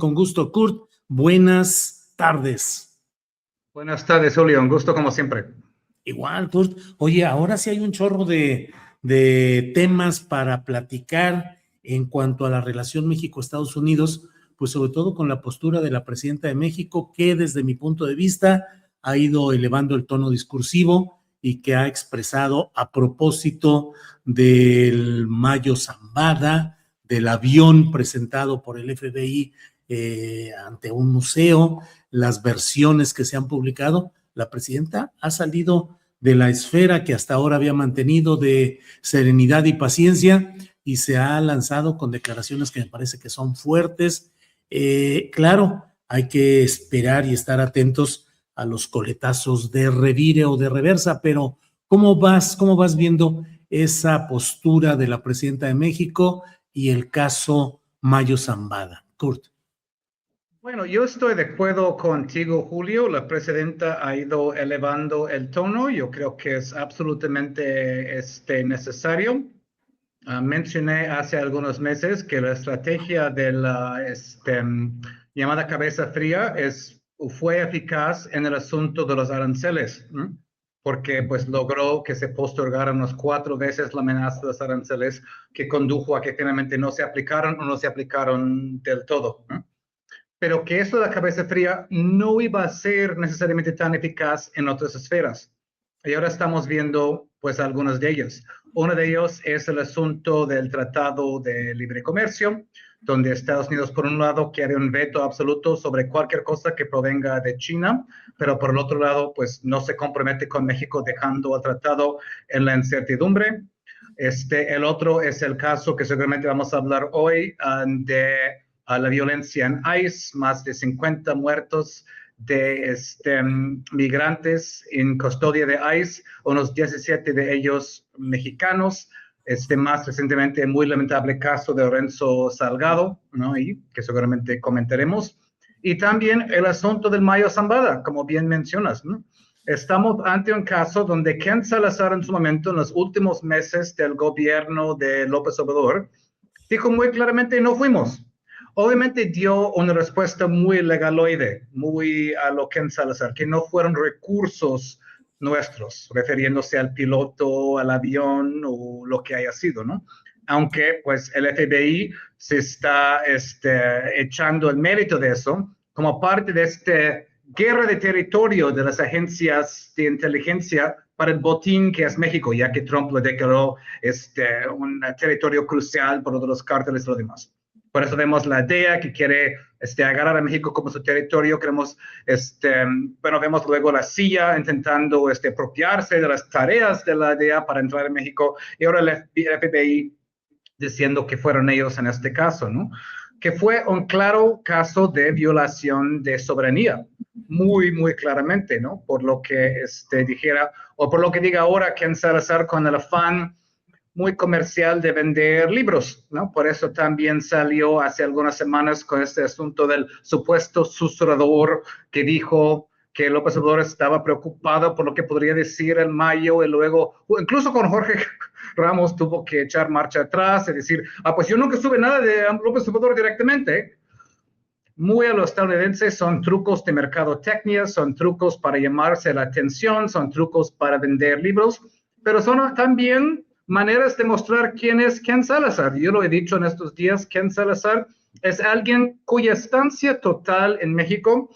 Con gusto, Kurt. Buenas tardes. Buenas tardes, Julio. Un gusto como siempre. Igual, Kurt. Oye, ahora sí hay un chorro de temas para platicar en cuanto a la relación México-Estados Unidos, pues sobre todo con la postura de la presidenta de México, que desde mi punto de vista ha ido elevando el tono discursivo y que ha expresado a propósito del Mayo Zambada, del avión presentado por el FBI ante un museo, las versiones que se han publicado. La presidenta ha salido de la esfera que hasta ahora había mantenido de serenidad y paciencia y se ha lanzado con declaraciones que me parece que son fuertes. Claro, hay que esperar y estar atentos a los coletazos de revire o de reversa, pero ¿cómo vas viendo esa postura de la presidenta de México y el caso Mayo Zambada? Kurt. Bueno, yo estoy de acuerdo contigo, Julio. La presidenta ha ido elevando el tono. Yo creo que es absolutamente necesario. Mencioné hace algunos meses que la estrategia de la llamada cabeza fría fue eficaz en el asunto de los aranceles, ¿no? Porque pues logró que se postergaran unas 4 veces la amenaza de los aranceles, que condujo a que finalmente no se aplicaron o no se aplicaron del todo, ¿no? Pero que eso de la cabeza fría no iba a ser necesariamente tan eficaz en otras esferas. Y ahora estamos viendo pues algunas de ellas. Uno de ellos es el asunto del Tratado de Libre Comercio, donde Estados Unidos, por un lado, quiere un veto absoluto sobre cualquier cosa que provenga de China, pero por el otro lado, pues no se compromete con México dejando el tratado en la incertidumbre. El otro es el caso que seguramente vamos a hablar hoy de la violencia en ICE, más de 50 muertos de migrantes en custodia de ICE, unos 17 de ellos mexicanos. Más recientemente, muy lamentable caso de Lorenzo Salgado, ¿no? Y que seguramente comentaremos. Y también el asunto del Mayo Zambada, como bien mencionas, ¿no? Estamos ante un caso donde Ken Salazar en su momento, en los últimos meses del gobierno de López Obrador, dijo muy claramente: no fuimos. Obviamente dio una respuesta muy legaloide, muy a lo Ken Salazar, que no fueron recursos nuestros, refiriéndose al piloto, al avión o lo que haya sido, ¿no? Aunque pues el FBI se está echando el mérito de eso como parte de esta guerra de territorio de las agencias de inteligencia para el botín que es México, ya que Trump lo declaró un territorio crucial para los cárteles y lo demás. Por eso vemos la DEA que quiere agarrar a México como su territorio. Vemos luego la CIA intentando apropiarse de las tareas de la DEA para entrar en México, y ahora el FBI diciendo que fueron ellos en este caso, ¿no? Que fue un claro caso de violación de soberanía, muy, muy claramente, ¿no? Por lo que dijera, o por lo que diga ahora Ken Salazar, con el afán muy comercial de vender libros, ¿no? Por eso también salió hace algunas semanas con este asunto del supuesto susurrador que dijo que López Obrador estaba preocupado por lo que podría decir en mayo, y luego, incluso con Jorge Ramos, tuvo que echar marcha atrás y decir: pues yo nunca supe nada de López Obrador directamente. Muy a los estadounidenses, son trucos de mercadotecnia, son trucos para llamarse la atención, son trucos para vender libros, pero son también maneras de mostrar quién es Ken Salazar. Yo lo he dicho en estos días: Ken Salazar es alguien cuya estancia total en México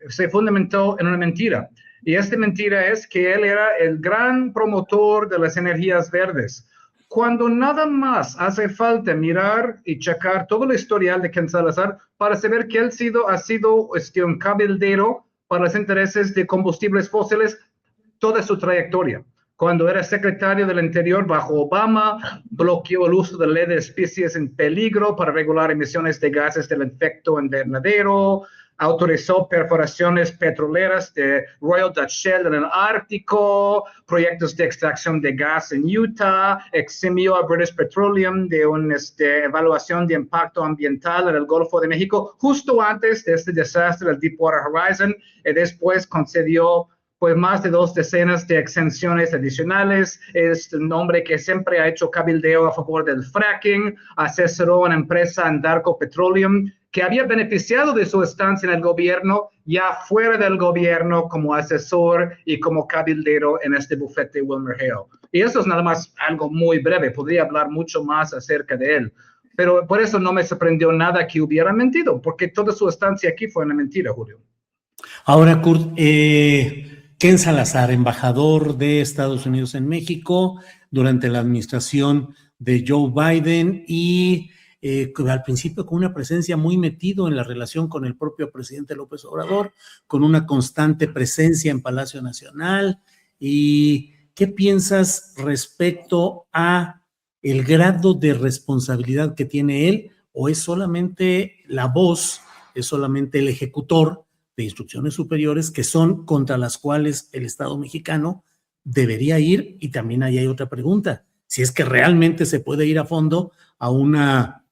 se fundamentó en una mentira. Y esta mentira es que él era el gran promotor de las energías verdes, cuando nada más hace falta mirar y checar todo el historial de Ken Salazar para saber que él ha sido un cabildero para los intereses de combustibles fósiles toda su trayectoria. Cuando era secretario del Interior bajo Obama, bloqueó el uso de ley de especies en peligro para regular emisiones de gases del efecto invernadero, autorizó perforaciones petroleras de Royal Dutch Shell en el Ártico, proyectos de extracción de gas en Utah, eximió a British Petroleum de una evaluación de impacto ambiental en el Golfo de México justo antes de este desastre del Deepwater Horizon, y después concedió pues más de 2 decenas de exenciones adicionales. Es un hombre que siempre ha hecho cabildeo a favor del fracking, asesoró a una empresa, Andarco Petroleum, que había beneficiado de su estancia en el gobierno, ya fuera del gobierno como asesor y como cabildero en este bufete Wilmer Hale. Y eso es nada más algo muy breve, podría hablar mucho más acerca de él. Pero por eso no me sorprendió nada que hubiera mentido, porque toda su estancia aquí fue una mentira, Julio. Ahora, Kurt, Ken Salazar, embajador de Estados Unidos en México durante la administración de Joe Biden y al principio con una presencia muy metido en la relación con el propio presidente López Obrador, con una constante presencia en Palacio Nacional. ¿Y qué piensas respecto a el grado de responsabilidad que tiene él, o es solamente la voz, es solamente el ejecutor de instrucciones superiores que son contra las cuales el Estado mexicano debería ir? Y también ahí hay otra pregunta, si es que realmente se puede ir a fondo a una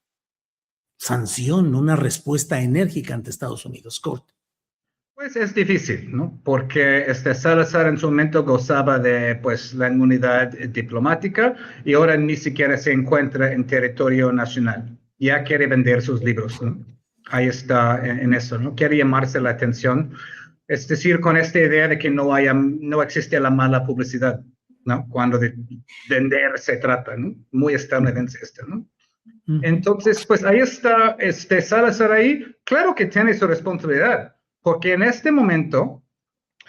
sanción, una respuesta enérgica ante Estados Unidos. Kurt. Pues es difícil, ¿no? Porque Salazar en su momento gozaba de pues, la inmunidad diplomática y ahora ni siquiera se encuentra en territorio nacional. Ya quiere vender sus libros, ¿no? Ahí está en eso, ¿no? Quiere llamarse la atención. Es decir, con esta idea de que no existe la mala publicidad, ¿no? Cuando de vender se trata, ¿no? Muy estadounidense esto, ¿no? Entonces, pues ahí está Salazar ahí. Claro que tiene su responsabilidad, porque en este momento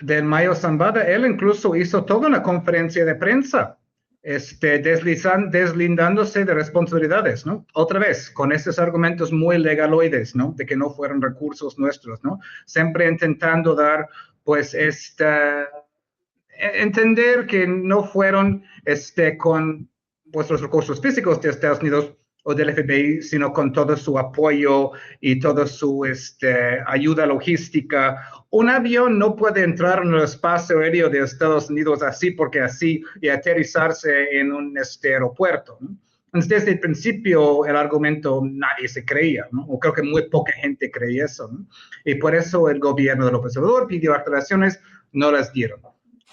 del Mayo Zambada, él incluso hizo toda una conferencia de prensa, deslindándose de responsabilidades, ¿no? Otra vez, con estos argumentos muy legaloides, ¿no? De que no fueron recursos nuestros, ¿no? Siempre intentando dar, pues, entender que no fueron, con vuestros recursos físicos de Estados Unidos o del FBI, sino con todo su apoyo y toda su ayuda logística. Un avión no puede entrar en el espacio aéreo de Estados Unidos así porque así y aterrizarse en un aeropuerto, ¿no? Entonces, desde el principio, el argumento nadie se creía, ¿no? O creo que muy poca gente creía eso, ¿no? Y por eso el gobierno de López Obrador pidió aclaraciones, no las dieron.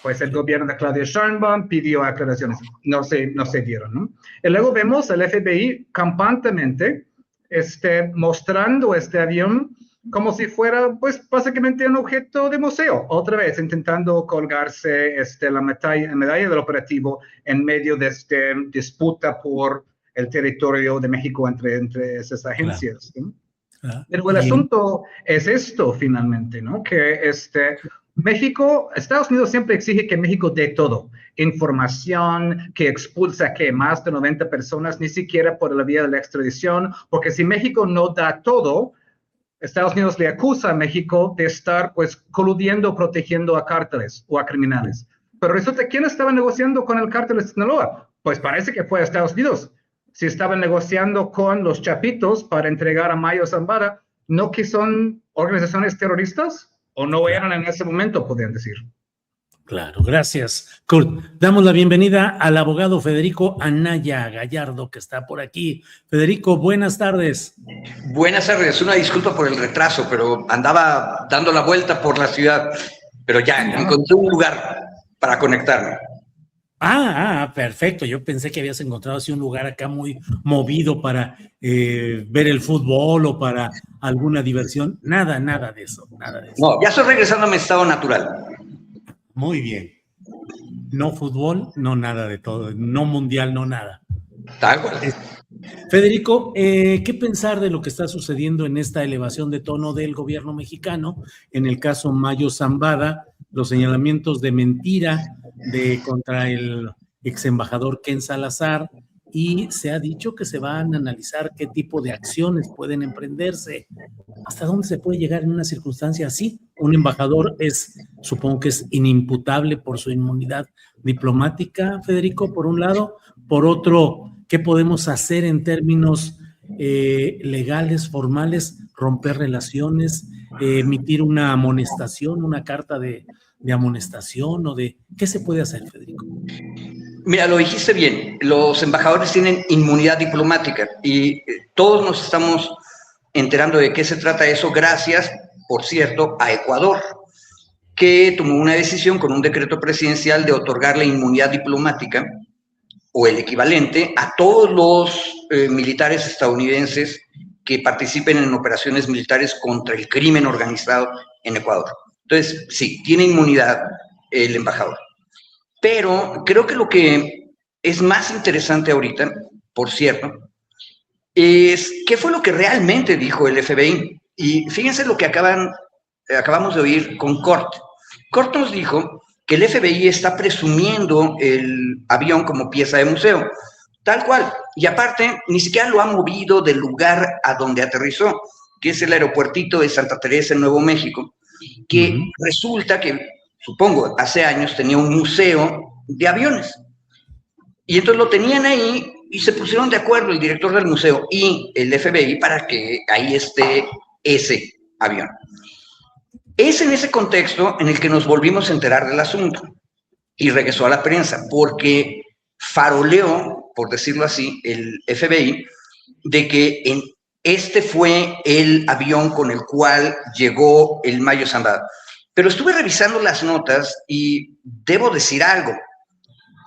Pues el gobierno de Claudia Sheinbaum pidió aclaraciones, no se dieron, ¿no? Y luego vemos al FBI campantemente mostrando este avión como si fuera, pues, básicamente un objeto de museo, otra vez intentando colgarse la medalla del operativo en medio de esta disputa por el territorio de México entre esas agencias, ¿no? Pero el asunto es esto finalmente, ¿no? Que Estados Unidos siempre exige que México dé todo, información, que expulsa que más de 90 personas, ni siquiera por la vía de la extradición, porque si México no da todo, Estados Unidos le acusa a México de estar pues coludiendo, protegiendo a cárteles o a criminales. Pero resulta, ¿quién estaba negociando con el cártel de Sinaloa? Pues parece que fue Estados Unidos. Si estaban negociando con los Chapitos para entregar a Mayo Zambada, ¿no que son organizaciones terroristas? ¿O no eran en ese momento, podrían decir? Claro, gracias, Kurt. Damos la bienvenida al abogado Federico Anaya Gallardo, que está por aquí. Federico, buenas tardes. Buenas tardes, una disculpa por el retraso, pero andaba dando la vuelta por la ciudad, pero ya encontré un lugar para conectarme. Perfecto. Yo pensé que habías encontrado así un lugar acá muy movido para ver el fútbol o para alguna diversión. Nada de eso, nada de eso. No, ya estoy regresando a mi estado natural. Muy bien. No fútbol, no nada de todo. No mundial, no nada. Tal cual. Federico, ¿qué pensar de lo que está sucediendo en esta elevación de tono del gobierno mexicano? En el caso Mayo Zambada, los señalamientos de mentira contra el ex embajador Ken Salazar, y se ha dicho que se van a analizar qué tipo de acciones pueden emprenderse. ¿Hasta dónde se puede llegar en una circunstancia así? Un embajador supongo que es inimputable por su inmunidad diplomática, Federico, por un lado. Por otro, ¿qué podemos hacer en términos legales, formales? Romper relaciones, emitir una amonestación, una carta de amonestación, o de ¿qué se puede hacer, Federico? Mira, lo dijiste bien, los embajadores tienen inmunidad diplomática y todos nos estamos enterando de qué se trata eso gracias, por cierto, a Ecuador, que tomó una decisión con un decreto presidencial de otorgarle inmunidad diplomática o el equivalente a todos los militares estadounidenses que participen en operaciones militares contra el crimen organizado en Ecuador. Entonces, sí, tiene inmunidad el embajador. Pero creo que lo que es más interesante ahorita, por cierto, es qué fue lo que realmente dijo el FBI. Y fíjense lo que acabamos de oír con Cort. Cort nos dijo que el FBI está presumiendo el avión como pieza de museo, tal cual. Y aparte, ni siquiera lo ha movido del lugar a donde aterrizó, que es el aeropuertito de Santa Teresa en Nuevo México, que resulta que, supongo, hace años tenía un museo de aviones. Y entonces lo tenían ahí y se pusieron de acuerdo el director del museo y el FBI para que ahí esté ese avión. Es en ese contexto en el que nos volvimos a enterar del asunto y regresó a la prensa, porque faroleó, por decirlo así, el FBI, de que este fue el avión con el cual llegó el Mayo Zambada. Pero estuve revisando las notas y debo decir algo.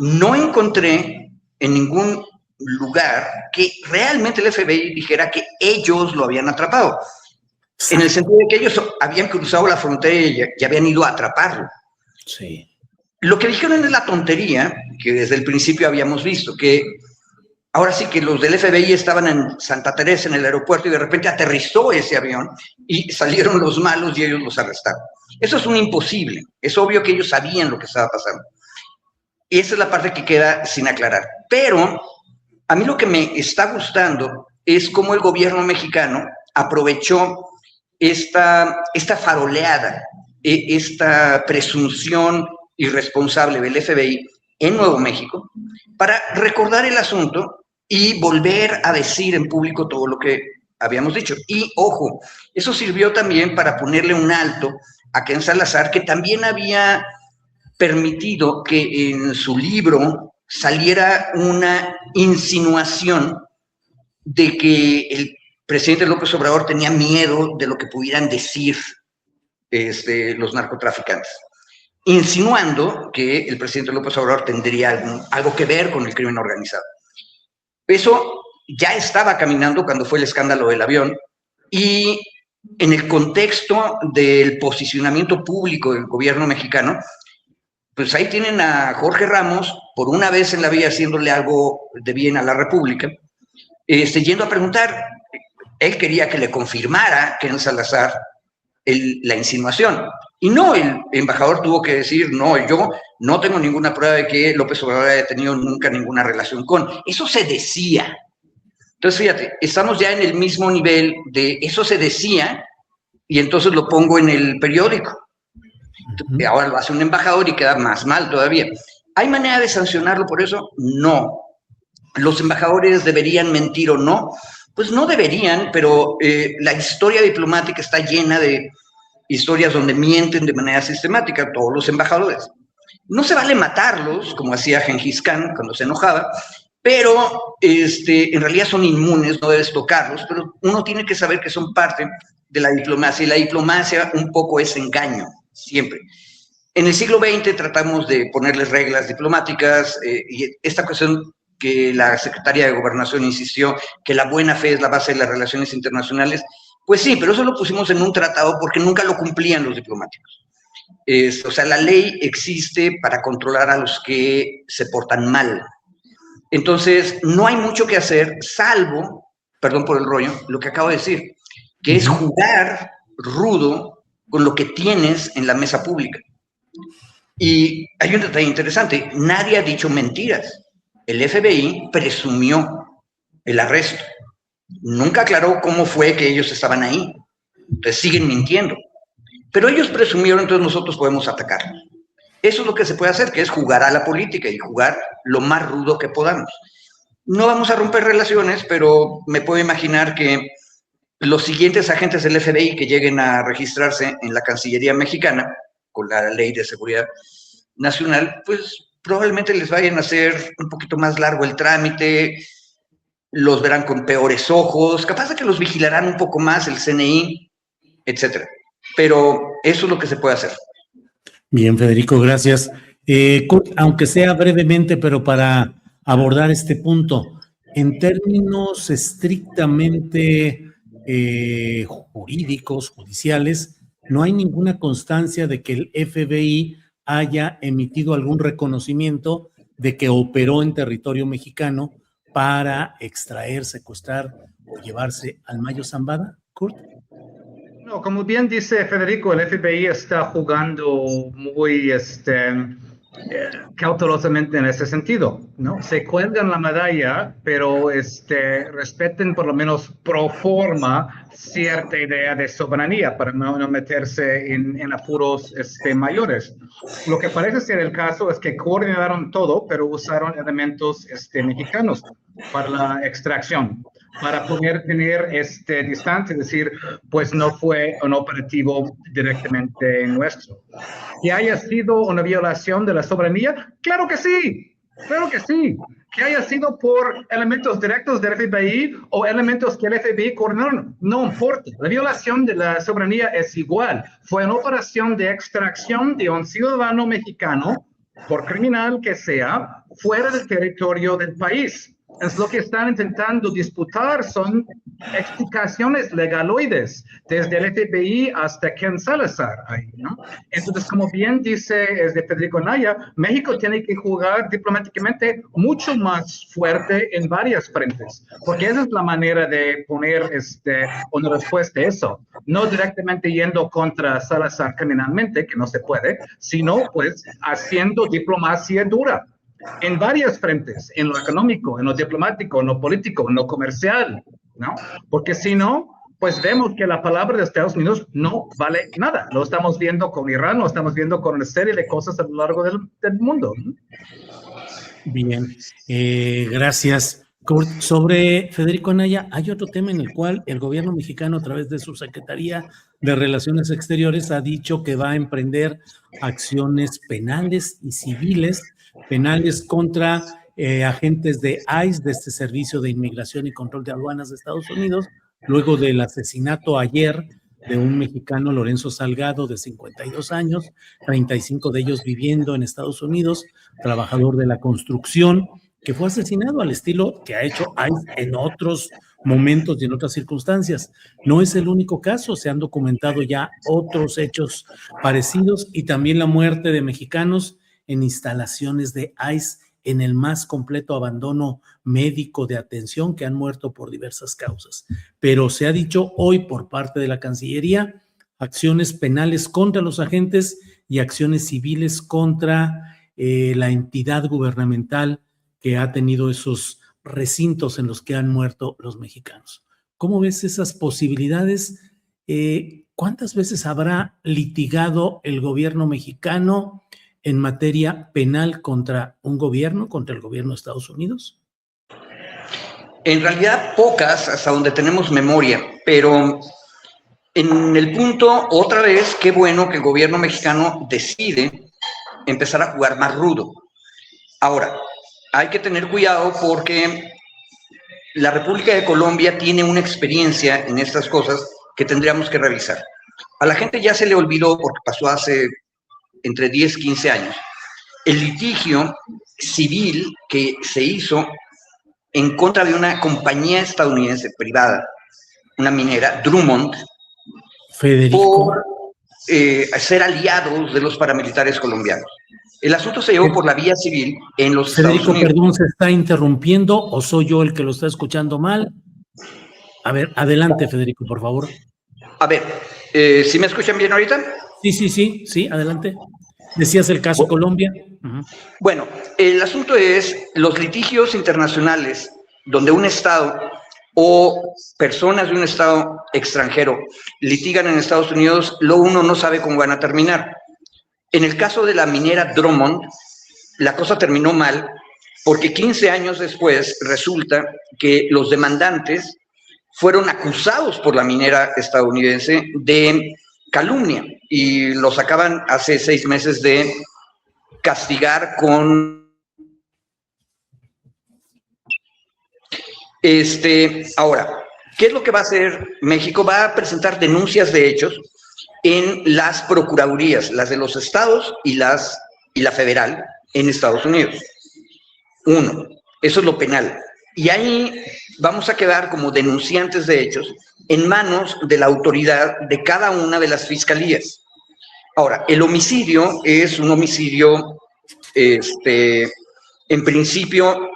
No encontré en ningún lugar que realmente el FBI dijera que ellos lo habían atrapado. En el sentido de que ellos habían cruzado la frontera y habían ido a atraparlo. Sí. Lo que dijeron es la tontería que desde el principio habíamos visto, que ahora sí que los del FBI estaban en Santa Teresa, en el aeropuerto, y de repente aterrizó ese avión y salieron los malos y ellos los arrestaron. Eso es un imposible. Es obvio que ellos sabían lo que estaba pasando. Y esa es la parte que queda sin aclarar. Pero a mí lo que me está gustando es cómo el gobierno mexicano aprovechó esta faroleada, esta presunción irresponsable del FBI en Nuevo México para recordar el asunto y volver a decir en público todo lo que habíamos dicho. Y, ojo, eso sirvió también para ponerle un alto a Ken Salazar, que también había permitido que en su libro saliera una insinuación de que el presidente López Obrador tenía miedo de lo que pudieran decir los narcotraficantes, insinuando que el presidente López Obrador tendría algo que ver con el crimen organizado. Eso ya estaba caminando cuando fue el escándalo del avión, y en el contexto del posicionamiento público del gobierno mexicano, pues ahí tienen a Jorge Ramos, por una vez en la vida haciéndole algo de bien a la República, yendo a preguntar. Él quería que le confirmara Ken Salazar la insinuación. Y no, el embajador tuvo que decir, no, yo no tengo ninguna prueba de que López Obrador haya tenido nunca ninguna relación con. Eso se decía. Entonces, fíjate, estamos ya en el mismo nivel de eso se decía, y entonces lo pongo en el periódico. Ahora lo hace un embajador y queda más mal todavía. ¿Hay manera de sancionarlo por eso? No. ¿Los embajadores deberían mentir o no? Pues no deberían, pero la historia diplomática está llena de historias donde mienten de manera sistemática todos los embajadores. No se vale matarlos, como hacía Gengis Khan cuando se enojaba, pero en realidad son inmunes, no debes tocarlos, pero uno tiene que saber que son parte de la diplomacia, y la diplomacia un poco es engaño, siempre. En el siglo XX tratamos de ponerles reglas diplomáticas, y esta cuestión que la secretaria de Gobernación insistió que la buena fe es la base de las relaciones internacionales, pues sí, pero eso lo pusimos en un tratado porque nunca lo cumplían los diplomáticos. O sea, la ley existe para controlar a los que se portan mal. Entonces, no hay mucho que hacer, salvo, perdón por el rollo, lo que acabo de decir, que es jugar rudo con lo que tienes en la mesa pública. Y hay un detalle interesante, nadie ha dicho mentiras. El FBI presumió el arresto. Nunca aclaró cómo fue que ellos estaban ahí. Entonces siguen mintiendo. Pero ellos presumieron, entonces nosotros podemos atacarlos. Eso es lo que se puede hacer, que es jugar a la política y jugar lo más rudo que podamos. No vamos a romper relaciones, pero me puedo imaginar que los siguientes agentes del FBI que lleguen a registrarse en la Cancillería mexicana, con la Ley de Seguridad Nacional, pues probablemente les vayan a hacer un poquito más largo el trámite, los verán con peores ojos, capaz de que los vigilarán un poco más el CNI, etcétera. Pero eso es lo que se puede hacer. Bien, Federico, gracias. Aunque sea brevemente, pero para abordar este punto, en términos estrictamente jurídicos, judiciales, no hay ninguna constancia de que el FBI haya emitido algún reconocimiento de que operó en territorio mexicano para extraer, secuestrar o llevarse al Mayo Zambada, Kurt. No, como bien dice Federico, el FBI está jugando muy cautelosamente en ese sentido, ¿no? Se cuelgan la medalla, pero respeten por lo menos pro forma cierta idea de soberanía para no meterse en apuros mayores. Lo que parece ser el caso es que coordinaron todo, pero usaron elementos mexicanos para la extracción, para poder tener distancia, es decir, pues no fue un operativo directamente nuestro. ¿Que haya sido una violación de la soberanía? ¡Claro que sí! ¡Claro que sí! Que haya sido por elementos directos del FBI o elementos que el FBI coordinaron, no importa. La violación de la soberanía es igual. Fue una operación de extracción de un ciudadano mexicano, por criminal que sea, fuera del territorio del país. Es lo que están intentando disputar son explicaciones legaloides, desde el FBI hasta Ken Salazar. Ahí, ¿no? Entonces, como bien dice Federico Anaya, México tiene que jugar diplomáticamente mucho más fuerte en varias frentes, porque esa es la manera de poner una respuesta a eso. No directamente yendo contra Salazar criminalmente, que no se puede, sino pues haciendo diplomacia dura. En varias frentes, en lo económico, en lo diplomático, en lo político, en lo comercial, ¿no? Porque si no, pues vemos que la palabra de Estados Unidos no vale nada. Lo estamos viendo con Irán, lo estamos viendo con una serie de cosas a lo largo del mundo. Bien, gracias. Kurt, sobre Federico Anaya, hay otro tema en el cual el gobierno mexicano, a través de su Secretaría de Relaciones Exteriores, ha dicho que va a emprender acciones penales y civiles, penales contra agentes de ICE, de este Servicio de Inmigración y Control de Aduanas de Estados Unidos, luego del asesinato ayer de un mexicano, Lorenzo Salgado, de 52 años, 35 de ellos viviendo en Estados Unidos, trabajador de la construcción, que fue asesinado al estilo que ha hecho ICE en otros momentos y en otras circunstancias. No es el único caso, se han documentado ya otros hechos parecidos y también la muerte de mexicanos en instalaciones de ICE en el más completo abandono médico de atención, que han muerto por diversas causas. Pero se ha dicho hoy por parte de la Cancillería acciones penales contra los agentes y acciones civiles contra la entidad gubernamental que ha tenido esos recintos en los que han muerto los mexicanos. ¿Cómo ves esas posibilidades? ¿Cuántas veces habrá litigado el gobierno mexicano en materia penal contra un gobierno, contra el gobierno de Estados Unidos? En realidad pocas, hasta donde tenemos memoria, pero en el punto, otra vez, qué bueno que el gobierno mexicano decide empezar a jugar más rudo. Ahora, hay que tener cuidado porque la República de Colombia tiene una experiencia en estas cosas que tendríamos que revisar. A la gente ya se le olvidó, porque pasó hace entre 10 y 15 años, el litigio civil que se hizo en contra de una compañía estadounidense privada, una minera, Drummond, Federico, por ser aliados de los paramilitares colombianos. El asunto se llevó por la vía civil en los Federico, Estados Unidos. perdón, ¿se está interrumpiendo o soy yo el que lo está escuchando mal? A ver, adelante, Federico, por favor. A ver, ¿sí me escuchan bien ahorita? Sí, adelante. Decías el caso Colombia. Bueno, el asunto es los litigios internacionales donde un Estado o personas de un Estado extranjero litigan en Estados Unidos, uno no sabe cómo van a terminar. En el caso de la minera Drummond, la cosa terminó mal porque 15 años después resulta que los demandantes fueron acusados por la minera estadounidense de calumnia y los acaban hace 6 meses de castigar con... Ahora, ¿qué es lo que va a hacer México? Va a presentar denuncias de hechos en las procuradurías, las de los estados y la federal en Estados Unidos. Uno, eso es lo penal. Y ahí vamos a quedar como denunciantes de hechos en manos de la autoridad de cada una de las fiscalías. Ahora, el homicidio es un homicidio, en principio,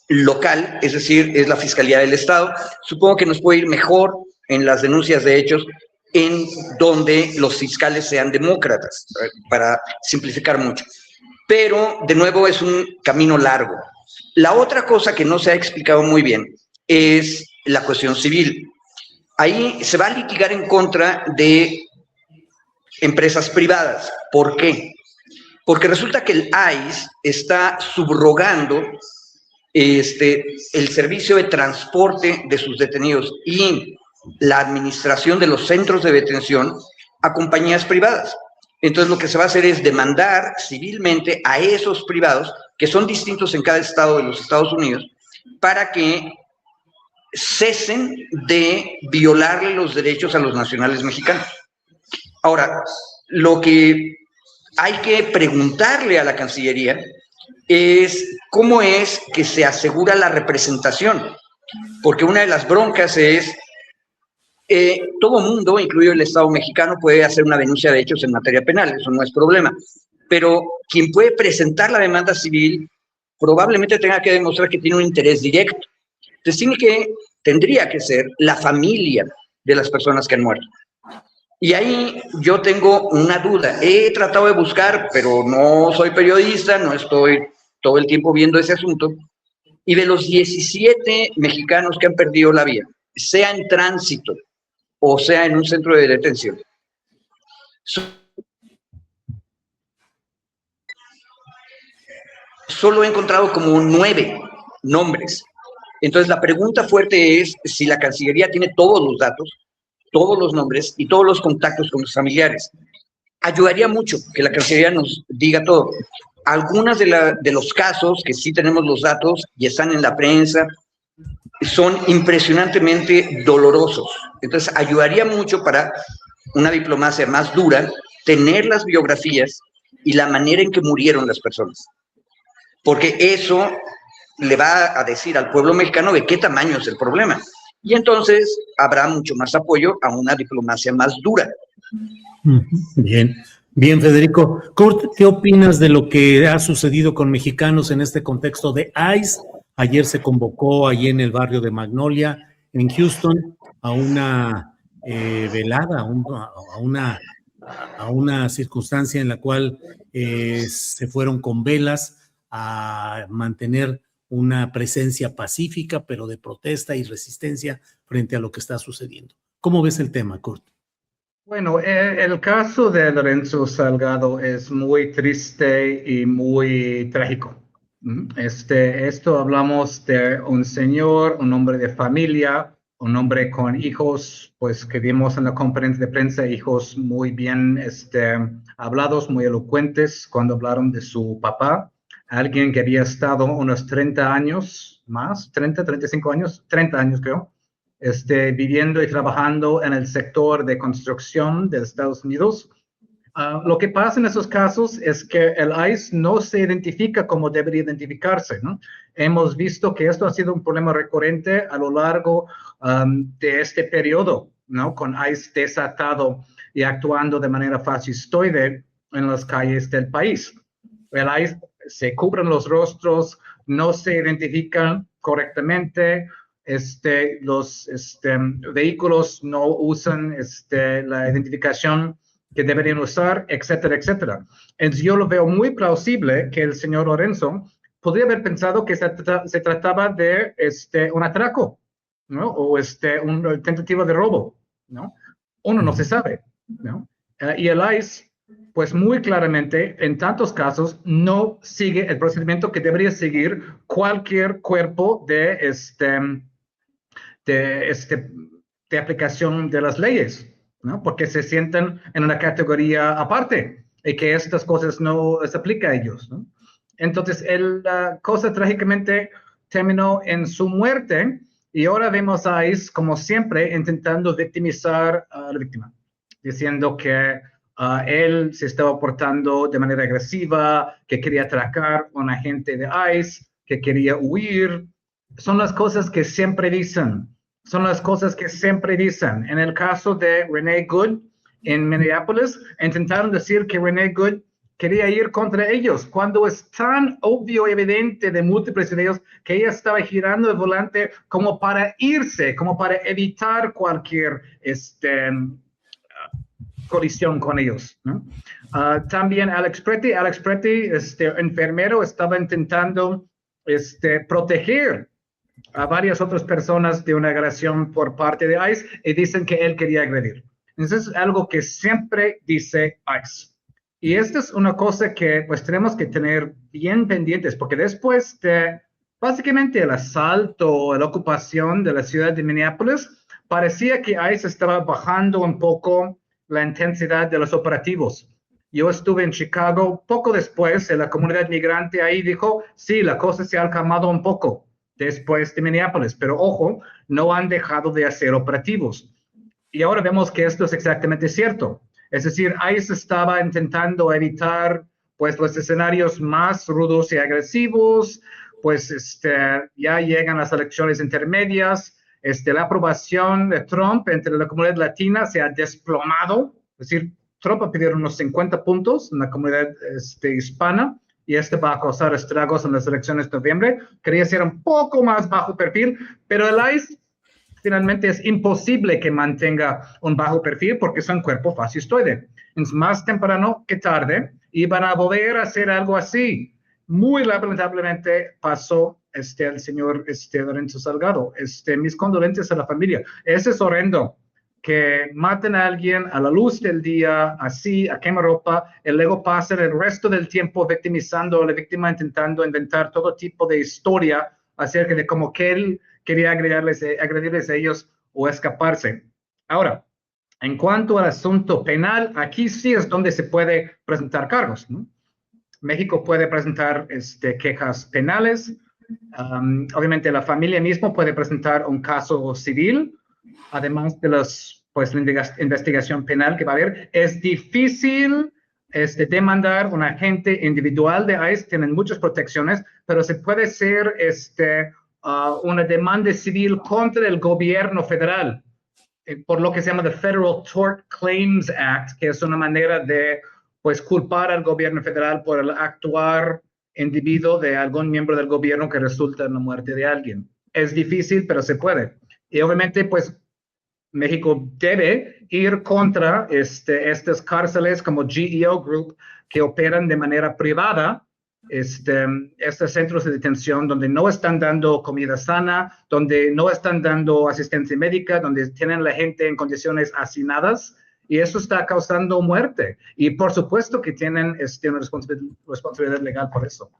local, es decir, es la Fiscalía del Estado. Supongo que nos puede ir mejor en las denuncias de hechos en donde los fiscales sean demócratas, para simplificar mucho. Pero, de nuevo, es un camino largo. La otra cosa que no se ha explicado muy bien es la cuestión civil. Ahí se va a litigar en contra de empresas privadas. ¿Por qué? Porque resulta que el ICE está subrogando el servicio de transporte de sus detenidos y la administración de los centros de detención a compañías privadas. Entonces lo que se va a hacer es demandar civilmente a esos privados, que son distintos en cada estado de los Estados Unidos, para que cesen de violarle los derechos a los nacionales mexicanos. Ahora, lo que hay que preguntarle a la Cancillería es cómo es que se asegura la representación, porque una de las broncas es todo mundo, incluido el Estado mexicano, puede hacer una denuncia de hechos en materia penal, eso no es problema, pero quien puede presentar la demanda civil probablemente tenga que demostrar que tiene un interés directo. Entonces tendría que ser la familia de las personas que han muerto. Y ahí yo tengo una duda. He tratado de buscar, pero no soy periodista, no estoy todo el tiempo viendo ese asunto. Y de los 17 mexicanos que han perdido la vida, sea en tránsito o sea en un centro de detención, solo he encontrado como 9 nombres. Entonces la pregunta fuerte es si la Cancillería tiene todos los datos, todos los nombres y todos los contactos con los familiares. Ayudaría mucho que la Cancillería nos diga todo. Algunas de los casos que sí tenemos los datos y están en la prensa son impresionantemente dolorosos. Entonces ayudaría mucho para una diplomacia más dura tener las biografías y la manera en que murieron las personas. Porque eso le va a decir al pueblo mexicano de qué tamaño es el problema. Y entonces habrá mucho más apoyo a una diplomacia más dura. Bien, bien, Federico. Kurt, ¿qué opinas de lo que ha sucedido con mexicanos en este contexto de ICE? Ayer se convocó allí en el barrio de Magnolia, en Houston, a una velada, a una circunstancia en la cual se fueron con velas a mantener una presencia pacífica, pero de protesta y resistencia frente a lo que está sucediendo. ¿Cómo ves el tema, Kurt? Bueno, el caso de Lorenzo Salgado es muy triste y muy trágico. Esto hablamos de un señor, un hombre de familia, un hombre con hijos, pues que vimos en la conferencia de prensa, hijos muy bien hablados, muy elocuentes cuando hablaron de su papá, alguien que había estado unos 30 años más, 30, 35 años, 30 años creo, viviendo y trabajando en el sector de construcción de Estados Unidos. Lo que pasa en esos casos es que el ICE no se identifica como debería identificarse, ¿no? Hemos visto que esto ha sido un problema recurrente a lo largo de este periodo, ¿no? Con ICE desatado y actuando de manera fascistoide en las calles del país. El ICE se cubren los rostros, no se identifican correctamente, los vehículos no usan la identificación que deberían usar, etcétera, etcétera. Entonces yo lo veo muy plausible que el señor Lorenzo podría haber pensado que se trataba de un atraco, ¿no? O una tentativa de robo, ¿no? Uno no se sabe, ¿no? Y el ICE, pues muy claramente, en tantos casos, no sigue el procedimiento que debería seguir cualquier cuerpo de aplicación de las leyes, ¿no? Porque se sienten en una categoría aparte y que estas cosas no se aplican a ellos, ¿no? Entonces, la cosa trágicamente terminó en su muerte y ahora vemos a ICE, como siempre, intentando victimizar a la víctima, diciendo que él se estaba portando de manera agresiva, que quería atracar a un agente de ICE, que quería huir. Son las cosas que siempre dicen son las cosas que siempre dicen. En el caso de Renee Good en Minneapolis, intentaron decir que Renee Good quería ir contra ellos, cuando es tan obvio y evidente de múltiples videos que ella estaba girando el volante como para irse, como para evitar cualquier colisión con ellos, ¿no? También Alex Pretty, enfermero, estaba intentando proteger a varias otras personas de una agresión por parte de ICE y dicen que él quería agredir. Entonces es algo que siempre dice ICE. Y esta es una cosa que pues tenemos que tener bien pendientes, porque después de básicamente el asalto o la ocupación de la ciudad de Minneapolis, parecía que ICE estaba bajando un poco la intensidad de los operativos. Yo estuve en Chicago poco después, la comunidad migrante ahí dijo, sí, la cosa se ha calmado un poco después de Minneapolis, pero ojo, no han dejado de hacer operativos. Y ahora vemos que esto es exactamente cierto. Es decir, ICE estaba intentando evitar pues los escenarios más rudos y agresivos, pues ya llegan las elecciones intermedias, la aprobación de Trump entre la comunidad latina se ha desplomado, es decir, Trump ha pedido unos 50 puntos en la comunidad hispana, y va a causar estragos en las elecciones de noviembre. Quería ser un poco más bajo perfil, pero el ICE finalmente es imposible que mantenga un bajo perfil porque son cuerpo fascistoide. Es más temprano que tarde y van a volver a hacer algo así. Muy lamentablemente pasó el señor Lorenzo Salgado. Mis condolencias a la familia. Ese es horrendo, que maten a alguien a la luz del día, así, a quemarropa, y luego pasen el resto del tiempo victimizando a la víctima, intentando inventar todo tipo de historia acerca de cómo que él quería agredirles a ellos o escaparse. Ahora, en cuanto al asunto penal, aquí sí es donde se puede presentar cargos, ¿no? México puede presentar quejas penales. Obviamente la familia mismo puede presentar un caso civil, además de la investigación penal que va a haber. Es difícil demandar un agente individual de ICE, tienen muchas protecciones, pero se puede hacer una demanda civil contra el gobierno federal, por lo que se llama the Federal Tort Claims Act, que es una manera de pues culpar al gobierno federal por el actuar indebido de algún miembro del gobierno que resulta en la muerte de alguien. Es difícil, pero se puede. Y obviamente, pues, México debe ir contra estas cárceles como GEO Group que operan de manera privada, estos centros de detención donde no están dando comida sana, donde no están dando asistencia médica, donde tienen la gente en condiciones hacinadas, y eso está causando muerte. Y por supuesto que tienen una responsabilidad legal por eso.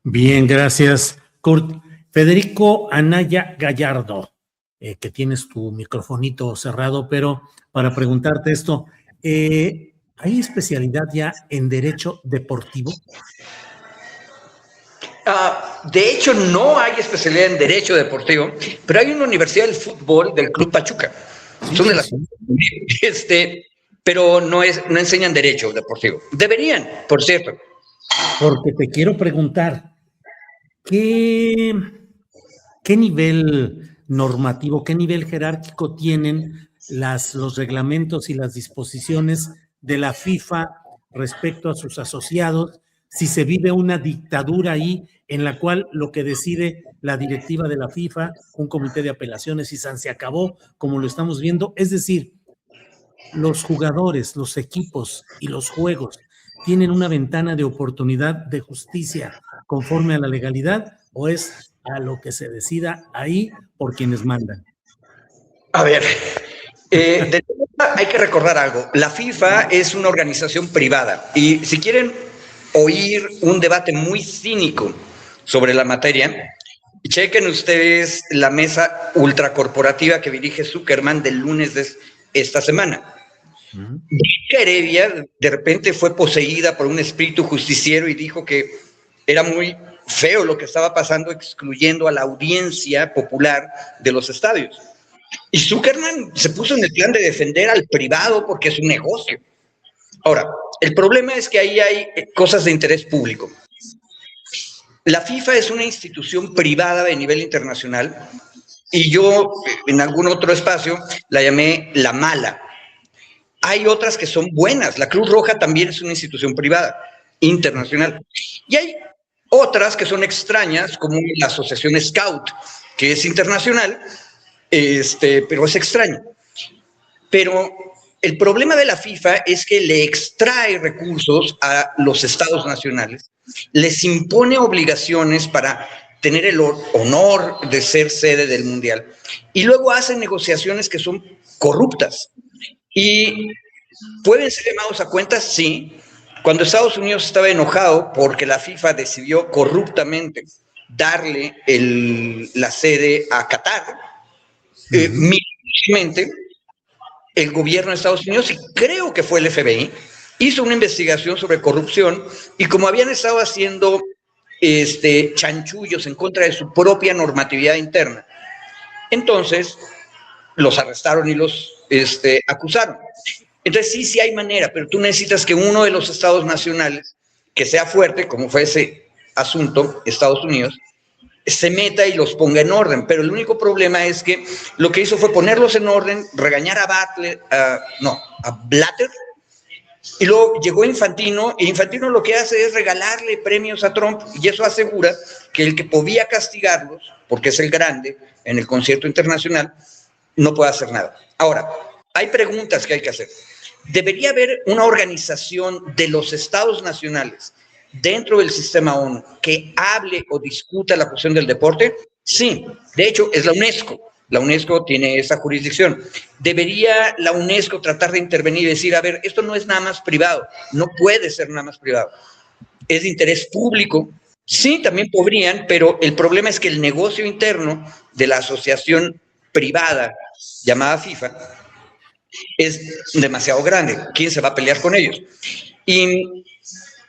Bien, gracias, Kurt. Federico Anaya Gallardo, que tienes tu microfonito cerrado, pero para preguntarte esto, ¿hay especialidad ya en derecho deportivo? De hecho, no hay especialidad en derecho deportivo, pero hay una universidad del fútbol del Club Pachuca. Sí, Son de las, sí. pero no enseñan derecho deportivo. Deberían, por cierto. Porque te quiero preguntar, ¿qué nivel normativo, qué nivel jerárquico tienen los reglamentos y las disposiciones de la FIFA respecto a sus asociados? Si se vive una dictadura ahí en la cual lo que decide la directiva de la FIFA, un comité de apelaciones y se acabó, como lo estamos viendo. Es decir, los jugadores, los equipos y los juegos tienen una ventana de oportunidad de justicia conforme a la legalidad, o es a lo que se decida ahí por quienes mandan. A ver, hay que recordar algo. La FIFA es una organización privada y si quieren oír un debate muy cínico sobre la materia, chequen ustedes la mesa ultracorporativa que dirige Zuckerman del lunes de esta semana. Blanca Heredia de repente fue poseída por un espíritu justiciero y dijo que era muy feo lo que estaba pasando, excluyendo a la audiencia popular de los estadios. Y Zuckerman se puso en el plan de defender al privado porque es un negocio. Ahora, el problema es que ahí hay cosas de interés público. La FIFA es una institución privada de nivel internacional y yo en algún otro espacio la llamé la mala. Hay otras que son buenas. La Cruz Roja también es una institución privada, internacional. Y hay otras que son extrañas, como la Asociación Scout, que es internacional, pero es extraño. Pero el problema de la FIFA es que le extrae recursos a los estados nacionales, les impone obligaciones para tener el honor de ser sede del Mundial, y luego hacen negociaciones que son corruptas. Y pueden ser llamados a cuentas, sí. Cuando Estados Unidos estaba enojado porque la FIFA decidió corruptamente darle la sede a Qatar, militarimente, el gobierno de Estados Unidos, y creo que fue el FBI, hizo una investigación sobre corrupción, y como habían estado haciendo chanchullos en contra de su propia normatividad interna, entonces los arrestaron y los acusaron. Entonces sí hay manera, pero tú necesitas que uno de los estados nacionales, que sea fuerte, como fue ese asunto, Estados Unidos, se meta y los ponga en orden. Pero el único problema es que lo que hizo fue ponerlos en orden, regañar a Blatter, y luego llegó Infantino, y Infantino lo que hace es regalarle premios a Trump, y eso asegura que el que podía castigarlos, porque es el grande en el concierto internacional, no puede hacer nada. Ahora, hay preguntas que hay que hacer. ¿Debería haber una organización de los estados nacionales dentro del sistema ONU que hable o discuta la cuestión del deporte? Sí, de hecho es la UNESCO. La UNESCO tiene esa jurisdicción. ¿Debería la UNESCO tratar de intervenir y decir, a ver, esto no es nada más privado, no puede ser nada más privado, es de interés público? Sí, también podrían, pero el problema es que el negocio interno de la asociación privada llamada FIFA es demasiado grande. ¿Quién se va a pelear con ellos? Y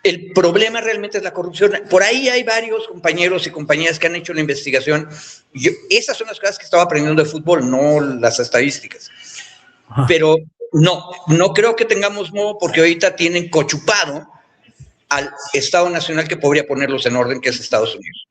el problema realmente es la corrupción. Por ahí hay varios compañeros y compañeras que han hecho la investigación. Esas son las cosas que estaba aprendiendo de fútbol, no las estadísticas. Pero no creo que tengamos modo, porque ahorita tienen cochupado al Estado Nacional que podría ponerlos en orden, que es Estados Unidos.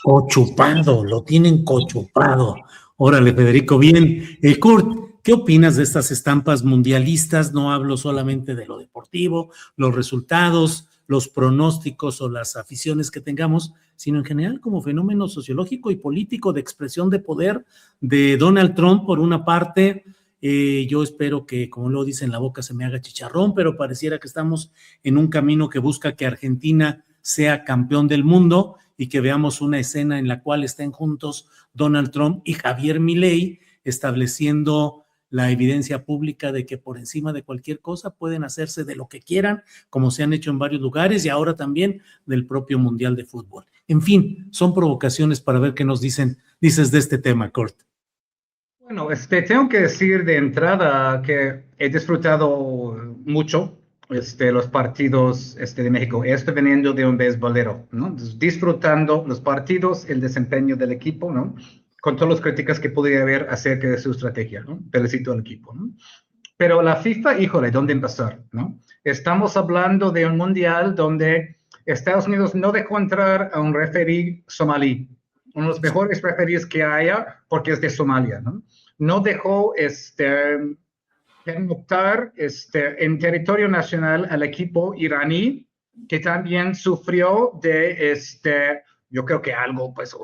Cochupado, lo tienen cochupado. Órale, Federico, bien. Kurt, ¿qué opinas de estas estampas mundialistas? No hablo solamente de lo deportivo, los resultados, los pronósticos o las aficiones que tengamos, sino en general como fenómeno sociológico y político de expresión de poder de Donald Trump, por una parte. Yo espero que, como lo dice, en la boca se me haga chicharrón, pero pareciera que estamos en un camino que busca que Argentina sea campeón del mundo y que veamos una escena en la cual estén juntos Donald Trump y Javier Milei, estableciendo la evidencia pública de que por encima de cualquier cosa pueden hacerse de lo que quieran, como se han hecho en varios lugares, y ahora también del propio Mundial de Fútbol. En fin, son provocaciones para ver qué nos dices de este tema, Kurt. Bueno, tengo que decir de entrada que he disfrutado mucho los partidos de México. Estoy veniendo de un beisbolero, ¿no? Disfrutando los partidos, el desempeño del equipo, ¿no? Con todas las críticas que podría haber acerca de su estrategia, ¿no? Felicito al equipo, ¿no? Pero la FIFA, híjole, ¿dónde empezar, no? Estamos hablando de un mundial donde Estados Unidos no dejó entrar a un referee somalí, uno de los mejores referees que haya, porque es de Somalia, ¿no? No dejó pernoctar en territorio nacional al equipo iraní, que también sufrió de yo creo que algo, pues,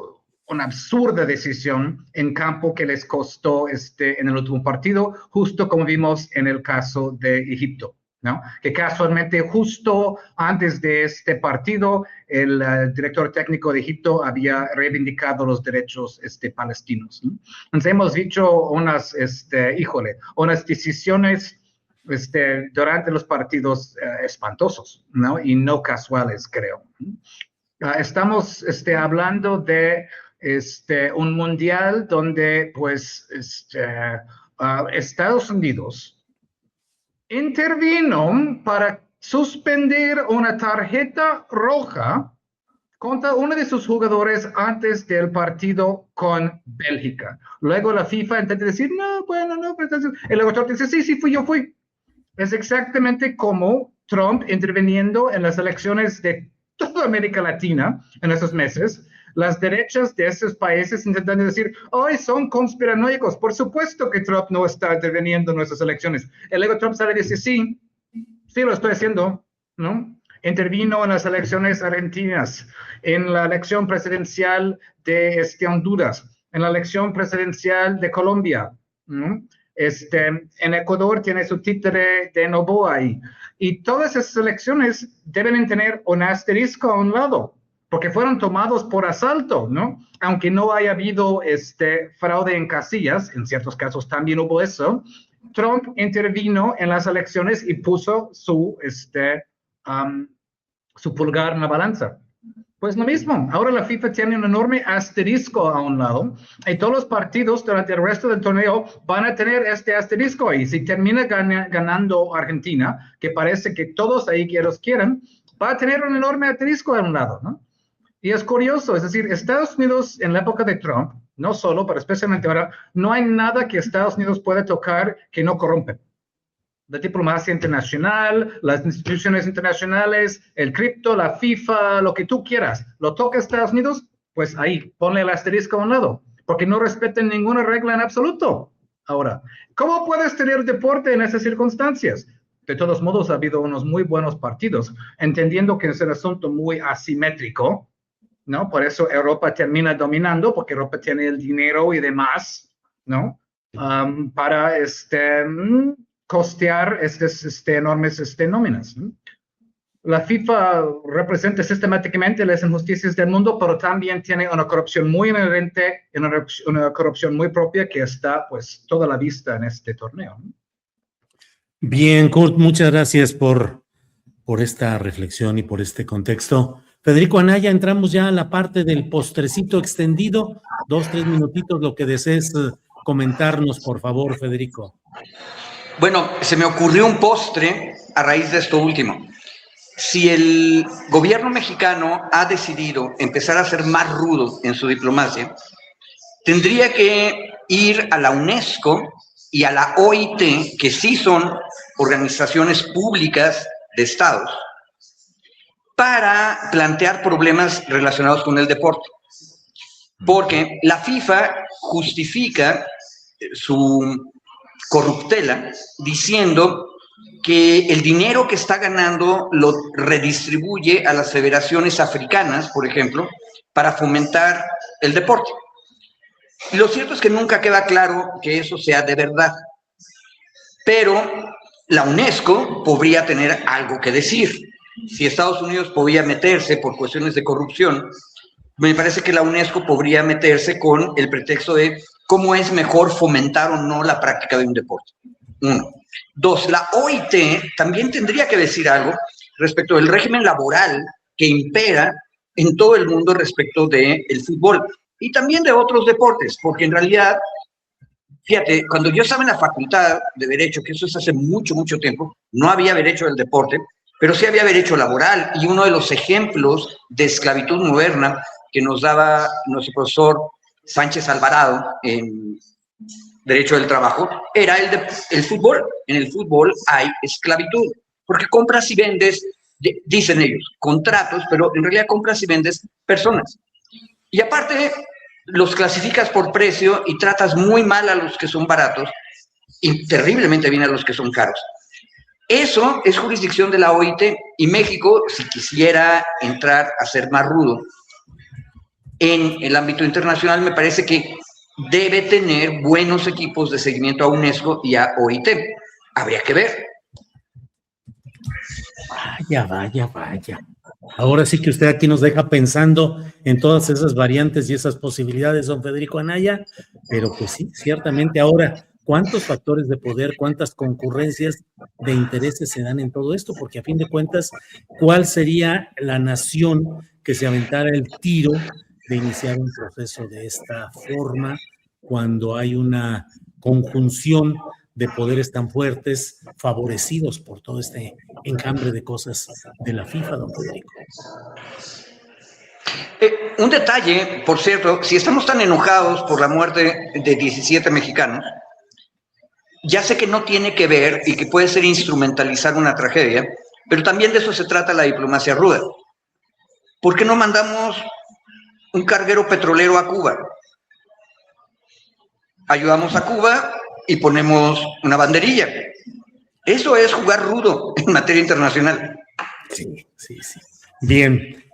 una absurda decisión en campo que les costó en el último partido, justo como vimos en el caso de Egipto, ¿no? Que casualmente justo antes de este partido el director técnico de Egipto había reivindicado los derechos palestinos, ¿no? Entonces hemos dicho unas decisiones durante los partidos espantosos, ¿no? Y no casuales, creo. Estamos hablando de un mundial donde pues Estados Unidos intervino para suspender una tarjeta roja contra uno de sus jugadores antes del partido con Bélgica. Luego la FIFA intenta decir, no, bueno, no, pero entonces el jugador dice, sí, yo fui. Es exactamente como Trump interviniendo en las elecciones de toda América Latina en esos meses, Las derechas de esos países intentan decir, hoy son conspiranoicos. Por supuesto que Trump no está interviniendo en nuestras elecciones. Y luego Trump sale y dice, sí, lo estoy haciendo, ¿no? Intervino en las elecciones argentinas, en la elección presidencial de Honduras, en la elección presidencial de Colombia, ¿no? En Ecuador tiene su títere de Noboa ahí. Y todas esas elecciones deben tener un asterisco a un lado, porque fueron tomados por asalto, ¿no? Aunque no haya habido fraude en casillas, en ciertos casos también hubo eso, Trump intervino en las elecciones y puso su pulgar en la balanza. Pues lo mismo, ahora la FIFA tiene un enorme asterisco a un lado y todos los partidos durante el resto del torneo van a tener este asterisco ahí. Si termina ganando Argentina, que parece que todos ahí que los quieren, va a tener un enorme asterisco a un lado, ¿no? Y es curioso, es decir, Estados Unidos en la época de Trump, no solo, pero especialmente ahora, no hay nada que Estados Unidos pueda tocar que no corrompe. La diplomacia internacional, las instituciones internacionales, el cripto, la FIFA, lo que tú quieras. Lo toca Estados Unidos, pues ahí, ponle el asterisco a un lado, porque no respeten ninguna regla en absoluto. Ahora, ¿cómo puedes tener deporte en esas circunstancias? De todos modos, ha habido unos muy buenos partidos, entendiendo que es un asunto muy asimétrico, ¿no? Por eso Europa termina dominando, porque Europa tiene el dinero y demás, ¿no? Para costear estas enormes nóminas, ¿no? La FIFA representa sistemáticamente las injusticias del mundo, pero también tiene una corrupción muy inherente, una corrupción muy propia que está, pues, toda la vista en este torneo, ¿no? Bien, Kurt, muchas gracias por esta reflexión y por este contexto. Federico Anaya, entramos ya a la parte del postrecito extendido. 2-3 minutitos, lo que desees comentarnos, por favor, Federico. Bueno, se me ocurrió un postre a raíz de esto último. Si el gobierno mexicano ha decidido empezar a ser más rudo en su diplomacia, tendría que ir a la UNESCO y a la OIT, que sí son organizaciones públicas de estados, para plantear problemas relacionados con el deporte. Porque la FIFA justifica su corruptela diciendo que el dinero que está ganando lo redistribuye a las federaciones africanas, por ejemplo, para fomentar el deporte. Y lo cierto es que nunca queda claro que eso sea de verdad. Pero la UNESCO podría tener algo que decir. Si Estados Unidos podía meterse por cuestiones de corrupción, me parece que la UNESCO podría meterse con el pretexto de cómo es mejor fomentar o no la práctica de un deporte. 1. 2, la OIT también tendría que decir algo respecto del régimen laboral que impera en todo el mundo respecto del fútbol y también de otros deportes, porque en realidad, fíjate, cuando yo estaba en la facultad de Derecho, que eso es hace mucho, mucho tiempo, no había derecho del deporte, pero sí había derecho laboral, y uno de los ejemplos de esclavitud moderna que nos daba nuestro profesor Sánchez Alvarado en Derecho del Trabajo era el fútbol. En el fútbol hay esclavitud, porque compras y vendes, dicen ellos, contratos, pero en realidad compras y vendes personas. Y aparte, los clasificas por precio y tratas muy mal a los que son baratos y terriblemente bien a los que son caros. Eso es jurisdicción de la OIT, y México, si quisiera entrar a ser más rudo en el ámbito internacional, me parece que debe tener buenos equipos de seguimiento a UNESCO y a OIT. Habría que ver. Vaya. Ahora sí que usted aquí nos deja pensando en todas esas variantes y esas posibilidades, don Federico Anaya, pero pues sí, ciertamente ahora, ¿cuántos factores de poder, cuántas concurrencias de intereses se dan en todo esto? Porque a fin de cuentas, ¿cuál sería la nación que se aventara el tiro de iniciar un proceso de esta forma cuando hay una conjunción de poderes tan fuertes favorecidos por todo este enjambre de cosas de la FIFA, don Federico? Un detalle, por cierto, si estamos tan enojados por la muerte de 17 mexicanos, ya sé que no tiene que ver y que puede ser instrumentalizar una tragedia, pero también de eso se trata la diplomacia ruda. ¿Por qué no mandamos un carguero petrolero a Cuba. Ayudamos a Cuba y ponemos una banderilla. Eso es jugar rudo en materia internacional. Sí. Bien.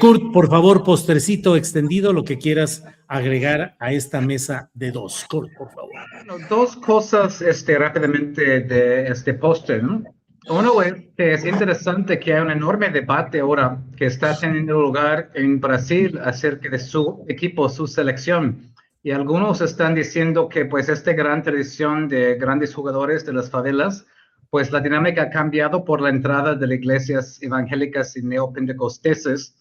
Kurt, por favor, postrecito extendido, lo que quieras agregar a esta mesa de dos. Kurt, por favor. Bueno, dos cosas rápidamente de este póster, ¿no? Uno es que es interesante que hay un enorme debate ahora que está teniendo lugar en Brasil acerca de su equipo, su selección. Y algunos están diciendo que pues esta gran tradición de grandes jugadores de las favelas, pues la dinámica ha cambiado por la entrada de las iglesias evangélicas y neopentecosteses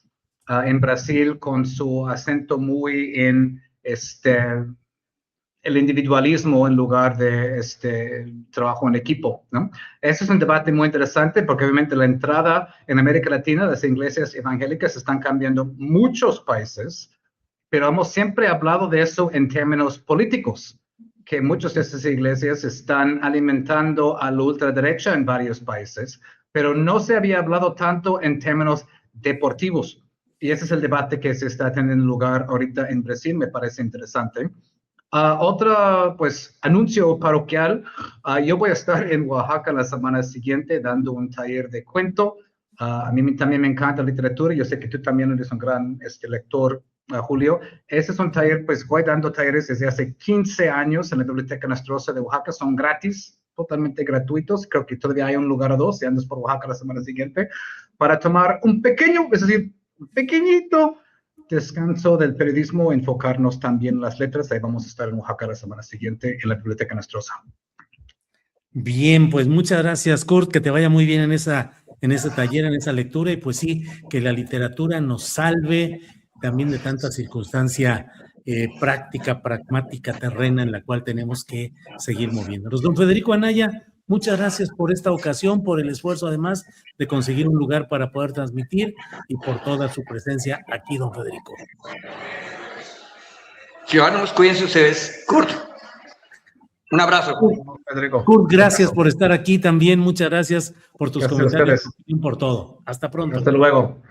en Brasil, con su acento muy en el individualismo en lugar de trabajo en equipo, ¿no? Ese es un debate muy interesante porque obviamente la entrada en América Latina de las iglesias evangélicas están cambiando muchos países, pero hemos siempre hablado de eso en términos políticos, que muchas de esas iglesias están alimentando a la ultraderecha en varios países, pero no se había hablado tanto en términos deportivos. Y ese es el debate que se está teniendo lugar ahorita en Brasil, me parece interesante. Otra, pues, anuncio parroquial. Yo voy a estar en Oaxaca la semana siguiente dando un taller de cuento. A mí también me encanta la literatura. Yo sé que tú también eres un gran lector, Julio. Ese es un taller, pues, voy dando talleres desde hace 15 años en la Biblioteca Nostrosa de Oaxaca. Son gratis, totalmente gratuitos. Creo que todavía hay un lugar o dos, si andas por Oaxaca la semana siguiente, para tomar un pequeño, es decir, un pequeñito descanso del periodismo, enfocarnos también en las letras. Ahí vamos a estar en Oaxaca la semana siguiente en la Biblioteca Nostrosa. Bien, pues muchas gracias, Kurt, que te vaya muy bien en ese taller, en esa lectura, y pues sí, que la literatura nos salve también de tanta circunstancia práctica, pragmática, terrena, en la cual tenemos que seguir moviéndonos. Don Federico Anaya, muchas gracias por esta ocasión, por el esfuerzo además de conseguir un lugar para poder transmitir y por toda su presencia aquí, don Federico. Ciudadanos, cuídense ustedes. Kurt, un abrazo. Federico. Kurt, gracias por estar aquí también, muchas gracias por tus comentarios, por todo. Hasta pronto. Hasta luego.